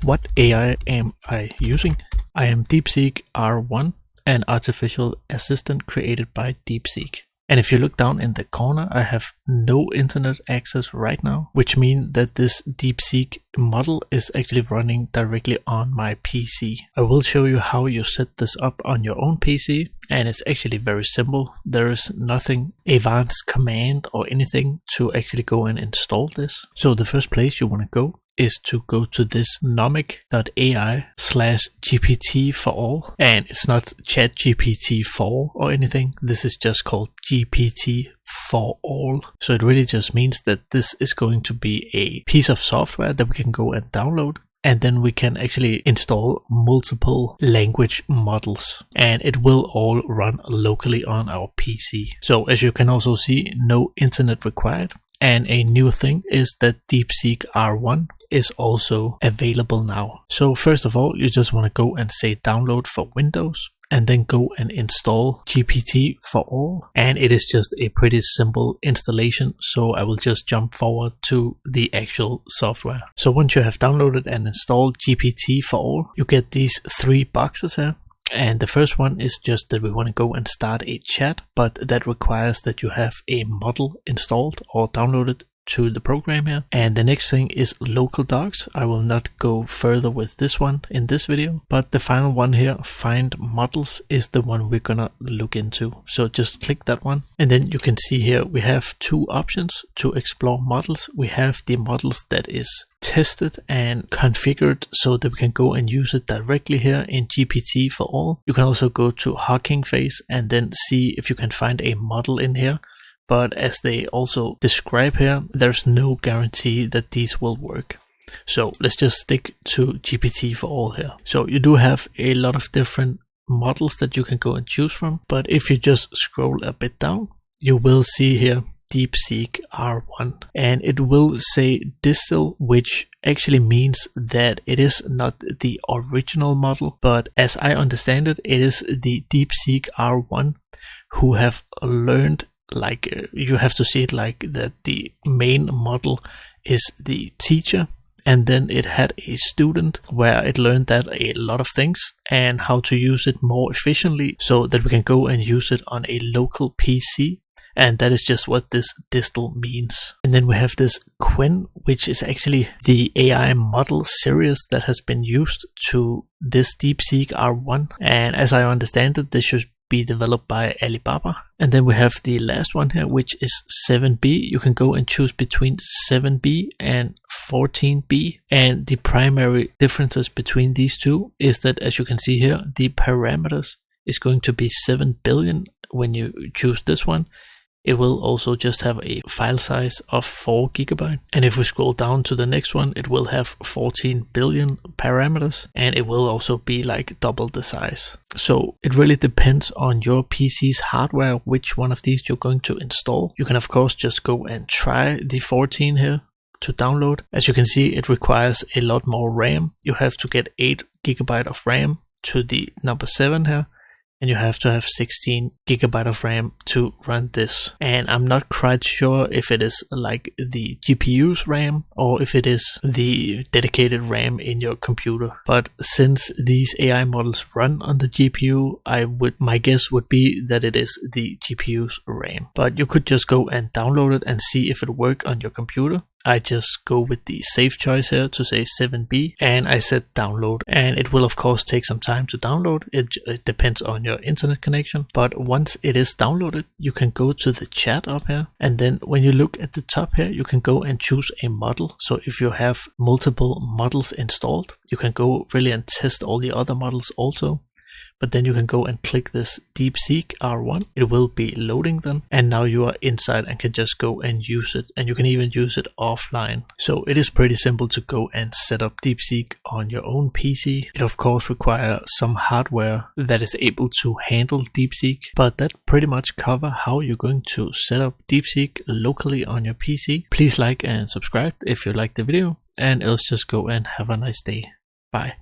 What AI am I using? I am DeepSeek R1, an artificial assistant created by DeepSeek. And if you look down in the corner, I have no internet access right now, which means that this DeepSeek model is actually running directly on my PC. I will show you how you set this up on your own PC, and it's actually very simple. There is nothing advanced command or anything to actually go and install this. So the first place you want to go is to go to this nomic.ai/GPT for all. And it's not ChatGPT 4 or anything. This is just called GPT for all. So it really just means that this is going to be a piece of software that we can go and download. And then we can actually install multiple language models, and it will all run locally on our PC. So as you can also see, no internet required. And a new thing is that DeepSeek R1 is also available now. So first of all, you just want to go and say download for Windows, and then go and install GPT for all. And it is just a pretty simple installation. So I will just jump forward to the actual software. So once you have downloaded and installed GPT for all, you get these three boxes here. And the first one is just that we want to go and start a chat, but that requires that you have a model installed or downloaded to the program here. And the next thing is local docs. I will not go further with this one in this video, but the final one here, find models, is the one we're gonna look into. So just click that one, and then you can see here we have two options to explore models. We have the models that is tested and configured so that we can go and use it directly here in GPT for all. You can also go to Hugging Face and then see if you can find a model in here. But as they also describe here, there's no guarantee that these will work. So let's just stick to GPT for all here. So you do have a lot of different models that you can go and choose from. But if you just scroll a bit down, you will see here DeepSeek R1. And it will say distill, which actually means that it is not the original model. But as I understand it, it is the DeepSeek R1 who have learned, like you have to see it like that the main model is the teacher, and then it had a student where it learned that a lot of things and how to use it more efficiently so that we can go and use it on a local PC. And that is just what this distill means. And then we have this Quen, which is actually the AI model series that has been used to this DeepSeek R1. And as I understand it, this should be developed by Alibaba. And then we have the last one here, which is 7B. You can go and choose between 7B and 14B. And the primary differences between these two is that, as you can see here, the parameters is going to be 7 billion when you choose this one. It will also just have a file size of 4 GB. And if we scroll down to the next one, it will have 14 billion parameters, and it will also be like double the size. So it really depends on your PC's hardware, which one of these you're going to install. You can of course just go and try the 14 here to download. As you can see, it requires a lot more RAM. You have to get 8 GB of RAM to the number 7 here. And you have to have 16 GB of RAM to run this. And I'm not quite sure if it is like the GPU's RAM or if it is the dedicated RAM in your computer. But since these AI models run on the GPU, my guess would be that it is the GPU's RAM. But you could just go and download it and see if it works on your computer. I just go with the safe choice here to say 7B, and I said download, and it will of course take some time to download. It depends on your internet connection, but once it is downloaded, you can go to the chat up here, and then when you look at the top here, you can go and choose a model. So if you have multiple models installed, you can go really and test all the other models also. But then you can go and click this DeepSeek R1. It will be loading them. And now you are inside and can just go and use it. And you can even use it offline. So it is pretty simple to go and set up DeepSeek on your own PC. It of course requires some hardware that is able to handle DeepSeek. But that pretty much covers how you're going to set up DeepSeek locally on your PC. Please like and subscribe if you liked the video. And else just go and have a nice day. Bye.